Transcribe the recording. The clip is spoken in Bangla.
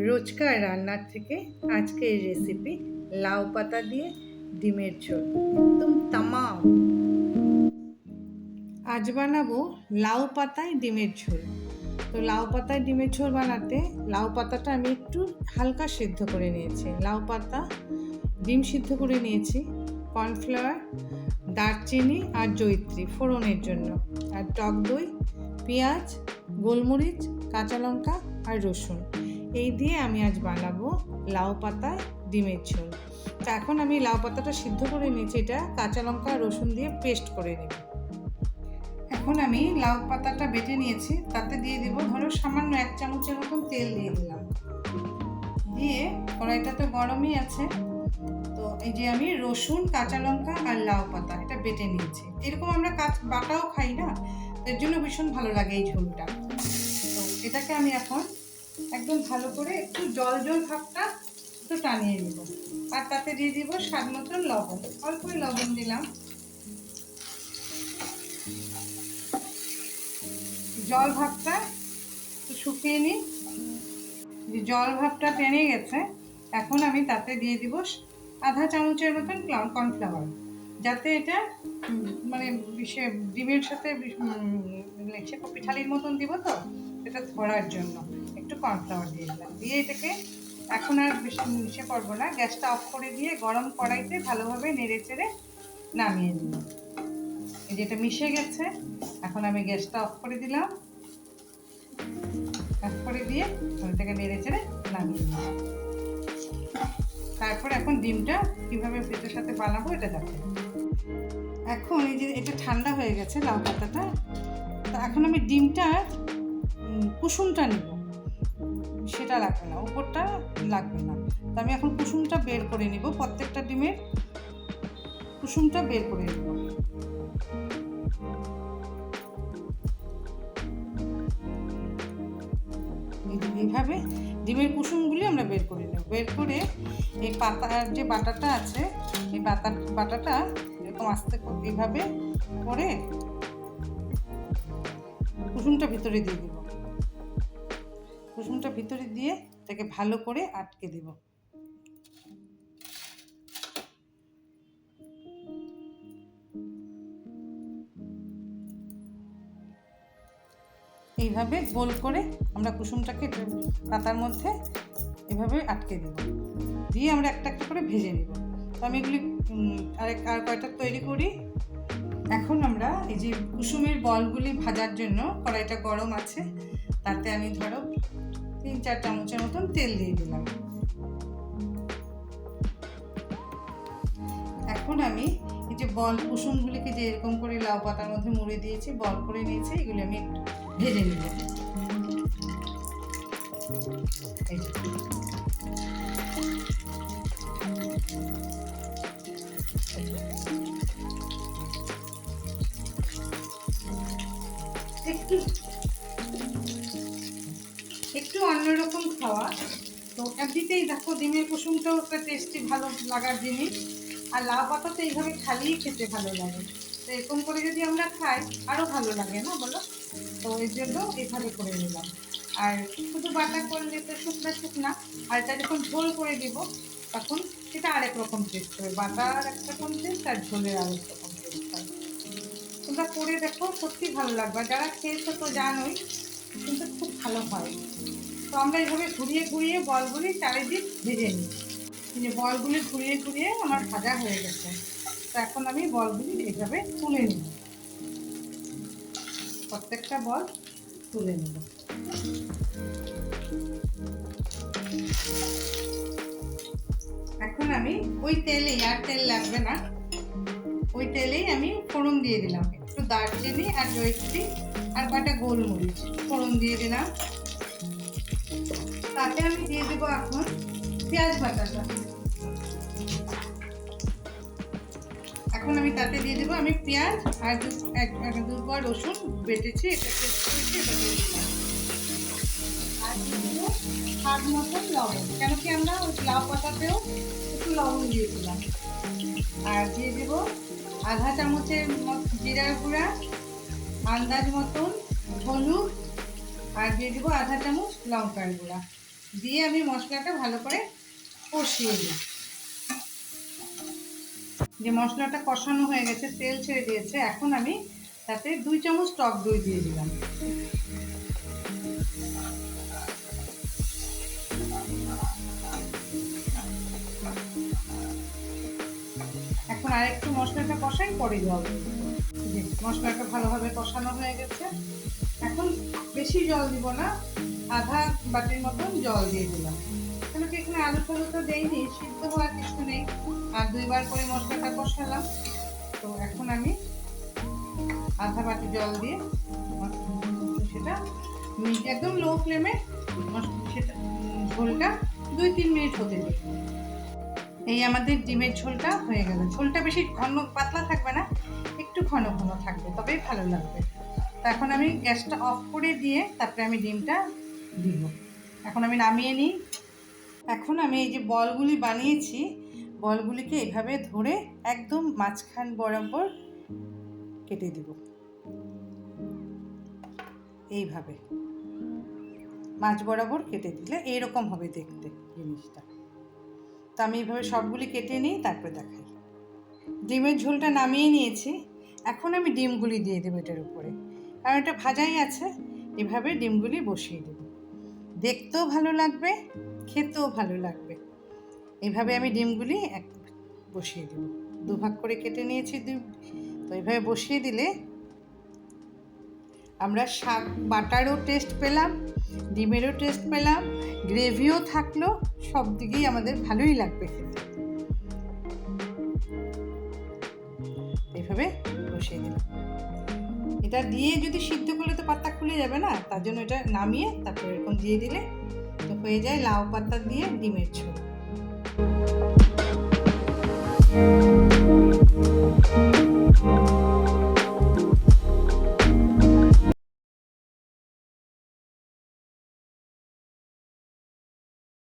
রোজকার রান্নার থেকে আজকের রেসিপি লাউ পাতা দিয়ে ডিমের ঝোল একদম তামাম। আজ বানাবো লাউ পাতায় ডিমের ঝোল। তো লাউ পাতায় ডিমের ঝোল বানাতে লাউ পাতাটা আমি একটু হালকা সিদ্ধ করে নিয়েছি। লাউ পাতা, ডিম সিদ্ধ করে নিয়েছি, কর্নফ্লাওয়ার, দারচিনি আর জয়িত্রী ফোড়নের জন্য, আর টক দই, পেঁয়াজ, গোলমরিচ, কাঁচা লঙ্কা আর রসুন। এই দিয়ে আমি আজ বানাবো লাউ পাতায় ডিমের ঝোল। তো এখন আমি লাউ পাতাটা সিদ্ধ করে নিয়েছি, এটা কাঁচা লঙ্কা আর রসুন দিয়ে পেস্ট করে নেব। এখন আমি লাউ পাতাটা বেটে নিয়েছি, তাতে দিয়ে দেবো ধরো সামান্য 1 চামচের মতন তেল দিয়ে দিলাম। দিয়ে কড়াইটা তো গরমই আছে, তো এই যে আমি রসুন, কাঁচা লঙ্কা আর লাউ পাতা এটা বেটে নিয়েছি। এরকম আমরা বাটাও খাই না, এর জন্য ভীষণ ভালো লাগে এই ঝোলটা। তো এটাকে আমি এখন একদম ভালো করে একটু জল জল ভাবটা একটু টানিয়ে নেব, আর তাতে দিয়ে দিব স্বাদ মতন লবণ। অল্পই লবণ দিলাম। জল ভাবটা একটু শুকিয়ে নিই। জল ভাবটা টেনে গেছে, এখন আমি তাতে দিয়ে দিব আধা চামচের মতন কর্নফ্লাওয়ার, যাতে এটা মানে ডিমের সাথে পিঠালির মতন দিব, তো এটা ধরার জন্য একটু কর্নফ্লাওয়ার দিয়ে দিলাম। দিয়ে এটাকে এখন আর বেশি মিশে করবো না, গ্যাসটা অফ করে দিয়ে গরম কড়াইতে ভালোভাবে নেড়ে চেড়ে নামিয়ে নিব। এই যেটা মিশে গেছে, এখন আমি গ্যাসটা অফ করে দিলাম। অফ করে দিয়ে এটাকে নেড়ে চেড়ে নামিয়ে নিব। তারপর এখন ডিমটা কিভাবে পেটের সাথে বানাবো এটা দেখো। এখন এই যে এটা ঠান্ডা হয়ে গেছে লাউ পাতাটা, তো এখন আমি ডিমটা কুসুমটা নেব, সেটা লাগবে না, উপরটা লাগবে না। তো আমি এখন কুসুমটা বের করে নিব, প্রত্যেকটা ডিমের কুসুমটা বের করে নেব। এইভাবে ডিমের কুসুমগুলি আমরা বের করে নেব। বের করে এই পাতার যে বাটাটা আছে, এই বাটাটা এরকম আস্তে করে এইভাবে করে কুসুমটা ভিতরে দিয়ে দেব। কুসুমটা ভিতরে দিয়ে এটাকে ভালো করে আটকে দেব। এইভাবে গোল করে আমরা কুসুমটাকে পাতার মধ্যে এভাবে আটকে দেব, দিয়ে আমরা একটা একটা করে ভেজে নেব। তো আমি এগুলি আর কয়টা তৈরি করি। এখন আমরা এই যে কুসুমের বলগুলি ভাজার জন্য কড়াইটা গরম আছে, তাতে আমি ধরো 3-4 চামচের মতন তেল দিয়ে দিলাম। এখন আমি এই যে বল কুসুমগুলিকে যে এরকম করে লাউ পাতার মধ্যে মুড়ে দিয়েছি, বল করে নিয়েছি, এগুলি আমি একটু ভেজে নিব। একটু অন্যরকম খাওয়া, তো এমনিতেই দেখো ডিমের কুসুমটাও একটা টেস্টি ভালো লাগার জিনিস, আর লাউ পাতা তো এইভাবে খালিই খেতে ভালো লাগে। তো এরকম করে যদি আমরা খাই আরও ভালো লাগে না বলো? তো এর জন্য এইভাবে করে নিলাম। আর শুধু বাটা করলে তো শুকনা শুকনা, আর এটা যখন ঝোল করে দিব তখন সেটা আরেক রকম টেস্ট হবে। বাটার একটা রকম টেস্ট আর ঝোলের আরেক রকম টেস্ট হয়। তোমরা করে দেখো, সত্যি ভালো লাগবে। যারা খেয়েছো তো জানোই, কিন্তু খুব ভালো হয়। তো আমরা এইভাবে ঘুরিয়ে ঘুরিয়ে বলগুলি চারিদিক ভেজে নিই। এই যে বলগুলি ঘুরিয়ে ঘুরিয়ে আমার ভাজা হয়ে গেছে, তো এখন আমি বলগুলি এইভাবে তুলে নিব। প্রত্যেকটা বল তুলে নেব। এখন আমি ওই তেলেই, আর তেল লাগবে না, ওই তেলেই আমি ফোড়ন দিয়ে দিলাম। একটু দারচিনি আর জয়িত্রী আর কটা গোলমরিচ ফোড়ন দিয়ে দিলাম। তাতে আমি দিয়ে দেবো এখন পেঁয়াজ বাটাটা। এখন আমি তাতে দিয়ে দেবো আমি পেঁয়াজ আর দুবার রসুন বেটেছি, এটা পেস্ট করেছি, এটা দিয়ে দিলাম। আর দিয়ে দেবো স্বাদ মতন লবণ, কেন কি আমরা লাউ পাতাতেও একটু লবণ দিয়েছিলাম। আর দিয়ে দেবো আধা চামচের জিরার গুঁড়া, আন্দাজ মতন হলুদ, আর দিয়ে দেবো আধা চামচ লঙ্কার গুঁড়া। দিয়ে আমি মশলাটা ভালো করে কষিয়ে দিই। যে মশলাটা কষানো হয়ে গেছে, তেল ছেড়ে দিয়েছে, এখন আমি তাতে 2 চামচ টক দই দিয়ে দিলাম। এখন আরেকটু মশলাটা কষাই, পরে জল দেব। মশলাটা ভালোভাবে কষানো হয়ে গেছে, এখন বেশি জল দিব না, আধা বাটির মতন জল দিয়ে দিলাম। কেন কি এখানে আলু টালু তো দেইনি, সিদ্ধ হওয়ার কিছু নেই, আর 2 বার করে মশলাটা কষালাম। তো এখন আমি আধা বাটি জল দিয়ে সেটা একদম লো ফ্লেমে সেটা ঝোলটা 2-3 মিনিট হতে দিই। এই আমাদের ডিমের ঝোলটা হয়ে গেল। ঝোলটা বেশি ঘন পাতলা থাকবে না, একটু ঘন ঘন থাকবে, তবেই ভালো লাগবে। তো এখন আমি গ্যাসটা অফ করে দিয়ে তারপরে আমি ডিমটা দিব। এখন আমি নামিয়ে নিই। এখন আমি এই যে বলগুলি বানিয়েছি, বলগুলিকে এভাবে ধরে একদম মাঝখান বরাবর কেটে দিব। এইভাবে মাঝ বরাবর কেটে দিলে এইরকম হবে দেখতে জিনিসটা। তো আমি এইভাবে সবগুলি কেটে নিই, তারপরে দেখাই। ডিমের ঝোলটা নামিয়ে নিয়েছি, এখন আমি ডিমগুলি দিয়ে দেবো এটার উপরে, কারণ এটা ভাজাই আছে। এভাবে ডিমগুলি বসিয়ে দেব, দেখতেও ভালো লাগবে, খেতেও ভালো লাগবে। এইভাবে আমি ডিমগুলি বসিয়ে দেব, 2 ভাগ করে কেটে নিয়েছি। তো এইভাবে বসিয়ে দিলে আমরা শাক বাটারও টেস্ট পেলাম, ডিমেরও টেস্ট পেলাম, গ্রেভিও থাকলো, সব দিকেই আমাদের ভালোই লাগবে খেতে। এইভাবে বসিয়ে দিলাম। এটা দিয়ে যদি সিদ্ধ করলে তো পাতা খুলে যাবে না, তার জন্য এটা নামিয়ে তারপরে এরকম দিয়ে দিলে তো হয়ে যায় লাউ পাতা দিয়ে ডিমের ঝোল।